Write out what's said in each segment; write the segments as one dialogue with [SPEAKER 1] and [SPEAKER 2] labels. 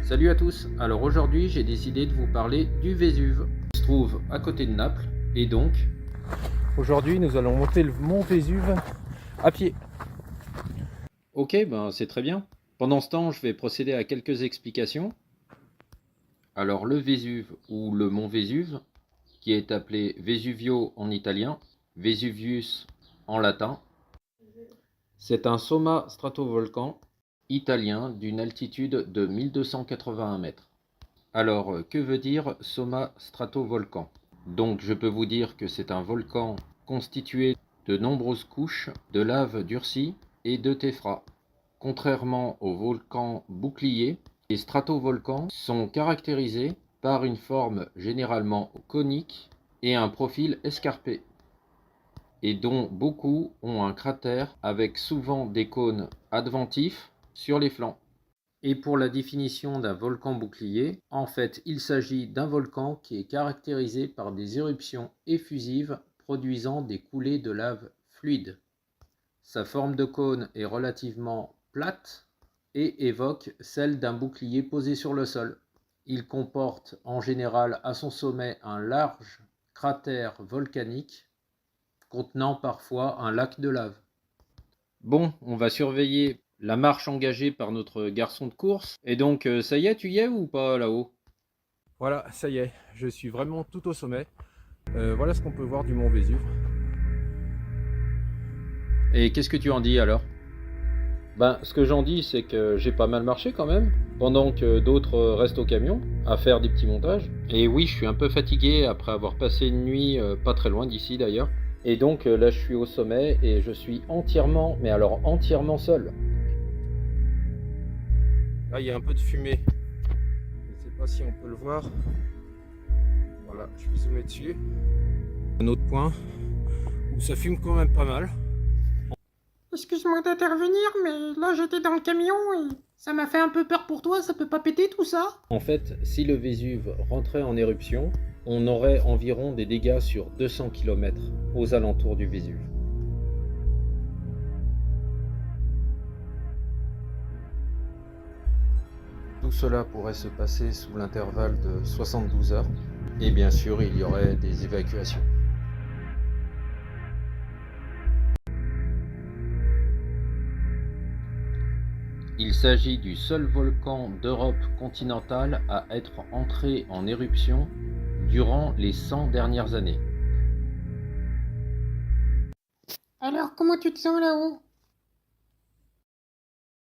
[SPEAKER 1] Salut à tous, alors aujourd'hui j'ai décidé de vous parler du Vésuve. Il se trouve à côté de Naples et donc
[SPEAKER 2] aujourd'hui nous allons monter le mont Vésuve à pied.
[SPEAKER 1] Ok, ben c'est très bien. Pendant ce temps je vais procéder à quelques explications. Alors le Vésuve ou le mont Vésuve, qui est appelé Vesuvio en italien, Vesuvius en latin, c'est un somma stratovolcan italien d'une altitude de 1281 mètres. Alors, que veut dire somma stratovolcan? Donc, je peux vous dire que c'est un volcan constitué de nombreuses couches de lave durcie et de téphra. Contrairement aux volcans boucliers, les stratovolcans sont caractérisés par une forme généralement conique et un profil escarpé, et dont beaucoup ont un cratère avec souvent des cônes adventifs sur les flancs. Et pour la définition d'un volcan bouclier, en fait, il s'agit d'un volcan qui est caractérisé par des éruptions effusives produisant des coulées de lave fluide. Sa forme de cône est relativement plate et évoque celle d'un bouclier posé sur le sol. Il comporte en général à son sommet un large cratère volcanique contenant parfois un lac de lave. Bon, on va surveiller la marche engagée par notre garçon de course. Et donc, ça y est, tu y es ou pas là-haut?
[SPEAKER 2] Voilà, ça y est, je suis vraiment tout au sommet. Voilà ce qu'on peut voir du mont Vésuve.
[SPEAKER 1] Et qu'est-ce que tu en dis alors? Ben, ce que j'en dis, c'est que j'ai pas mal marché quand même, pendant que d'autres restent au camion, à faire des petits montages. Et oui, je suis un peu fatigué après avoir passé une nuit pas très loin d'ici d'ailleurs. Et donc là, je suis au sommet et je suis entièrement, mais alors entièrement seul.
[SPEAKER 2] Là, il y a un peu de fumée. Je ne sais pas si on peut le voir. Voilà, je vais zoomer dessus. Un autre point où ça fume quand même pas mal.
[SPEAKER 3] Excuse-moi d'intervenir, mais là j'étais dans le camion et ça m'a fait un peu peur pour toi, ça peut pas péter tout ça?
[SPEAKER 1] En fait, si le Vésuve rentrait en éruption, on aurait environ des dégâts sur 200 km aux alentours du Vésuve. Tout cela pourrait se passer sous l'intervalle de 72 heures. Et bien sûr, il y aurait des évacuations. Il s'agit du seul volcan d'Europe continentale à être entré en éruption durant les 100 dernières années.
[SPEAKER 3] Alors comment tu te sens là-haut?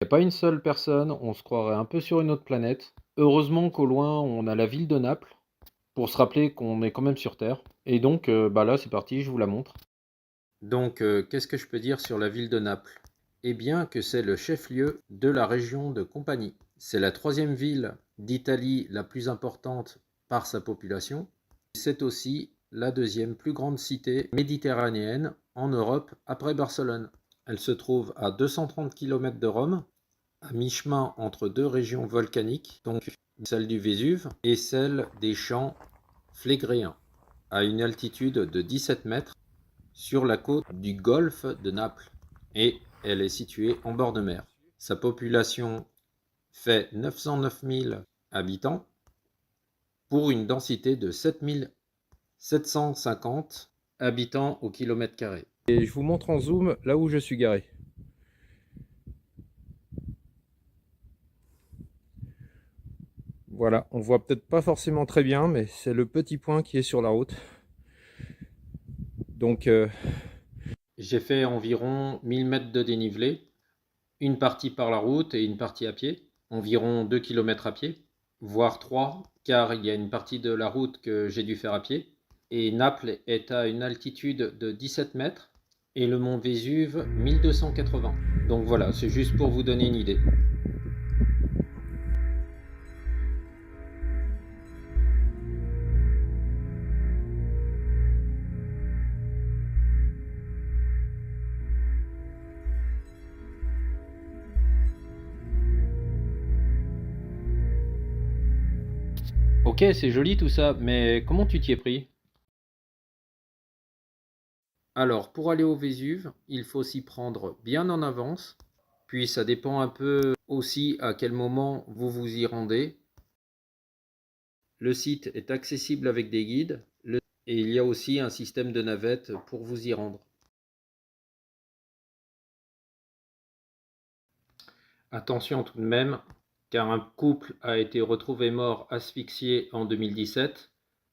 [SPEAKER 1] Il n'y a pas une seule personne, on se croirait un peu sur une autre planète. Heureusement qu'au loin, on a la ville de Naples, pour se rappeler qu'on est quand même sur Terre. Et donc, bah là, c'est parti, je vous la montre. Donc, qu'est-ce que je peux dire sur la ville de Naples? Eh bien que c'est le chef-lieu de la région de Campanie. C'est la troisième ville d'Italie la plus importante par sa population. C'est aussi la deuxième plus grande cité méditerranéenne en Europe après Barcelone. Elle se trouve à 230 km de Rome, à mi-chemin entre deux régions volcaniques, donc celle du Vésuve et celle des champs Flégréens, à une altitude de 17 mètres sur la côte du golfe de Naples, et elle est située en bord de mer. Sa population fait 909 000 habitants pour une densité de 7 750 habitants au kilomètre carré.
[SPEAKER 2] Et je vous montre en zoom là où je suis garé. Voilà, on voit peut-être pas forcément très bien, mais c'est le petit point qui est sur la route. Donc,
[SPEAKER 1] J'ai fait environ 1000 mètres de dénivelé, une partie par la route et une partie à pied, environ 2 km à pied, voire 3, car il y a une partie de la route que j'ai dû faire à pied. Et Naples est à une altitude de 17 mètres et le mont Vésuve 1280. Donc voilà, c'est juste pour vous donner une idée. Ok, c'est joli tout ça, mais comment tu t'y es pris? Alors, pour aller au Vésuve, il faut s'y prendre bien en avance, puis ça dépend un peu aussi à quel moment vous vous y rendez. Le site est accessible avec des guides et il y a aussi un système de navette pour vous y rendre. Attention tout de même, car un couple a été retrouvé mort asphyxié en 2017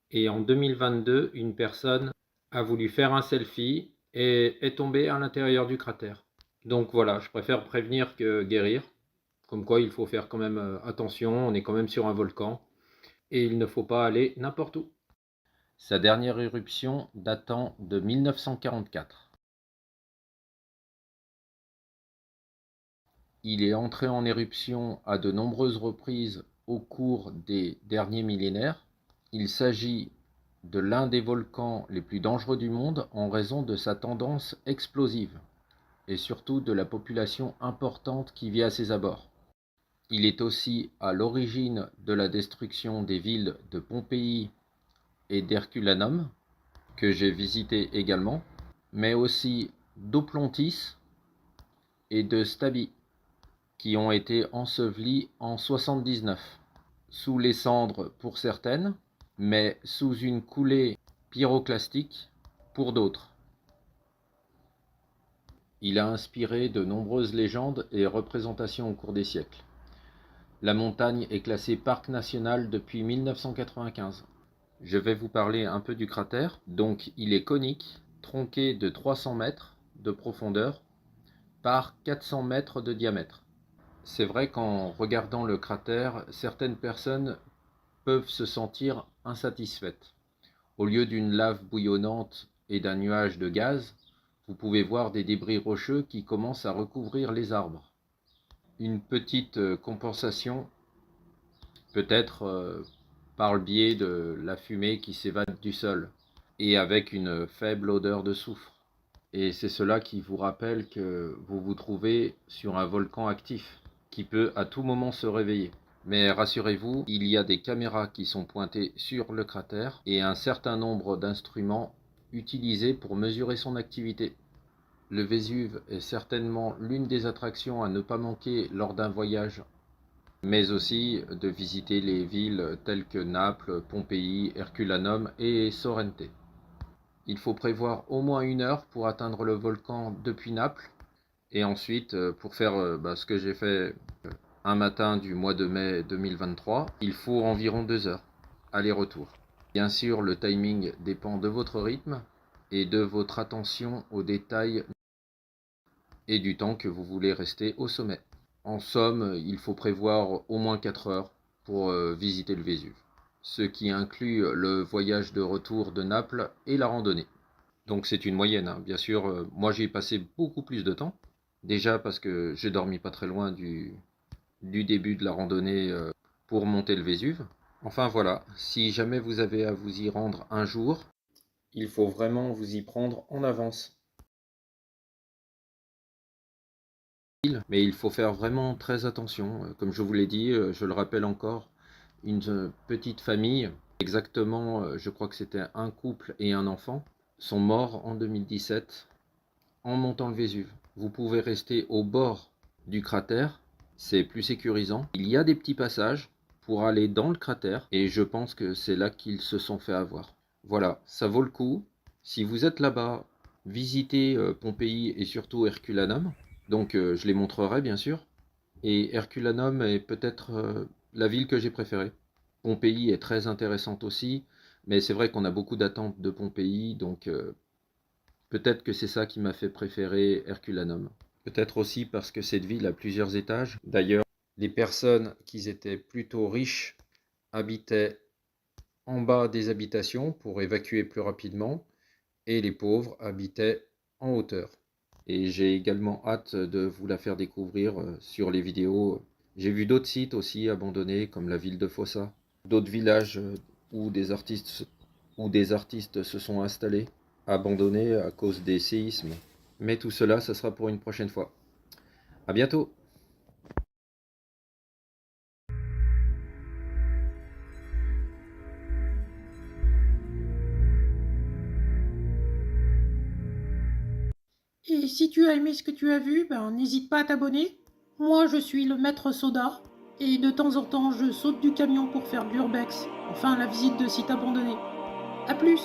[SPEAKER 1] et en 2022, une personne a voulu faire un selfie et est tombée à l'intérieur du cratère. Donc voilà, je préfère prévenir que guérir. Comme quoi, il faut faire quand même attention, on est quand même sur un volcan et il ne faut pas aller n'importe où. Sa dernière éruption datant de 1944. Il est entré en éruption à de nombreuses reprises au cours des derniers millénaires. Il s'agit de l'un des volcans les plus dangereux du monde en raison de sa tendance explosive et surtout de la population importante qui vit à ses abords. Il est aussi à l'origine de la destruction des villes de Pompéi et d'Herculanum, que j'ai visité également, mais aussi d'Oplontis et de Stabi, qui ont été ensevelis en 79, sous les cendres pour certaines, mais sous une coulée pyroclastique pour d'autres. Il a inspiré de nombreuses légendes et représentations au cours des siècles. La montagne est classée parc national depuis 1995. Je vais vous parler un peu du cratère. Donc il est conique, tronqué de 300 mètres de profondeur par 400 mètres de diamètre. C'est vrai qu'en regardant le cratère, certaines personnes peuvent se sentir insatisfaites. Au lieu d'une lave bouillonnante et d'un nuage de gaz, vous pouvez voir des débris rocheux qui commencent à recouvrir les arbres. Une petite compensation, peut-être par le biais de la fumée qui s'évade du sol, et avec une faible odeur de soufre. Et c'est cela qui vous rappelle que vous vous trouvez sur un volcan actif, qui peut à tout moment se réveiller. Mais rassurez-vous, il y a des caméras qui sont pointées sur le cratère et un certain nombre d'instruments utilisés pour mesurer son activité. Le Vésuve est certainement l'une des attractions à ne pas manquer lors d'un voyage, mais aussi de visiter les villes telles que Naples, Pompéi, Herculanum et Sorrente. Il faut prévoir au moins 1 heure pour atteindre le volcan depuis Naples, et ensuite pour faire ce que j'ai fait un matin du mois de mai 2023, il faut environ 2 heures, aller-retour. Bien sûr, le timing dépend de votre rythme et de votre attention aux détails et du temps que vous voulez rester au sommet. En somme, il faut prévoir au moins 4 heures pour visiter le Vésuve, ce qui inclut le voyage de retour de Naples et la randonnée. Donc c'est une moyenne, hein. Bien sûr, moi j'ai passé beaucoup plus de temps, déjà parce que j'ai dormi pas très loin du début de la randonnée pour monter le Vésuve. Enfin voilà, si jamais vous avez à vous y rendre un jour, il faut vraiment vous y prendre en avance. Mais il faut faire vraiment très attention. Comme je vous l'ai dit, je le rappelle encore, une petite famille, exactement, je crois que c'était un couple et un enfant, sont morts en 2017 en montant le Vésuve. Vous pouvez rester au bord du cratère, c'est plus sécurisant. Il y a des petits passages pour aller dans le cratère et je pense que c'est là qu'ils se sont fait avoir. Voilà, ça vaut le coup. Si vous êtes là-bas, visitez Pompéi et surtout Herculanum. Donc je les montrerai bien sûr. Et Herculanum est peut-être la ville que j'ai préférée. Pompéi est très intéressante aussi, mais c'est vrai qu'on a beaucoup d'attentes de Pompéi, donc peut-être que c'est ça qui m'a fait préférer Herculanum. Peut-être aussi parce que cette ville a plusieurs étages. D'ailleurs, les personnes qui étaient plutôt riches habitaient en bas des habitations pour évacuer plus rapidement, et les pauvres habitaient en hauteur. Et j'ai également hâte de vous la faire découvrir sur les vidéos. J'ai vu d'autres sites aussi abandonnés, comme la ville de Fossa, d'autres villages où des artistes se sont installés, abandonnés à cause des séismes. Mais tout cela, ça sera pour une prochaine fois. À bientôt!
[SPEAKER 3] Et si tu as aimé ce que tu as vu, ben n'hésite pas à t'abonner. Moi, je suis le maître Soda. Et de temps en temps, je saute du camion pour faire de l'urbex, enfin la visite de sites abandonnés. A plus!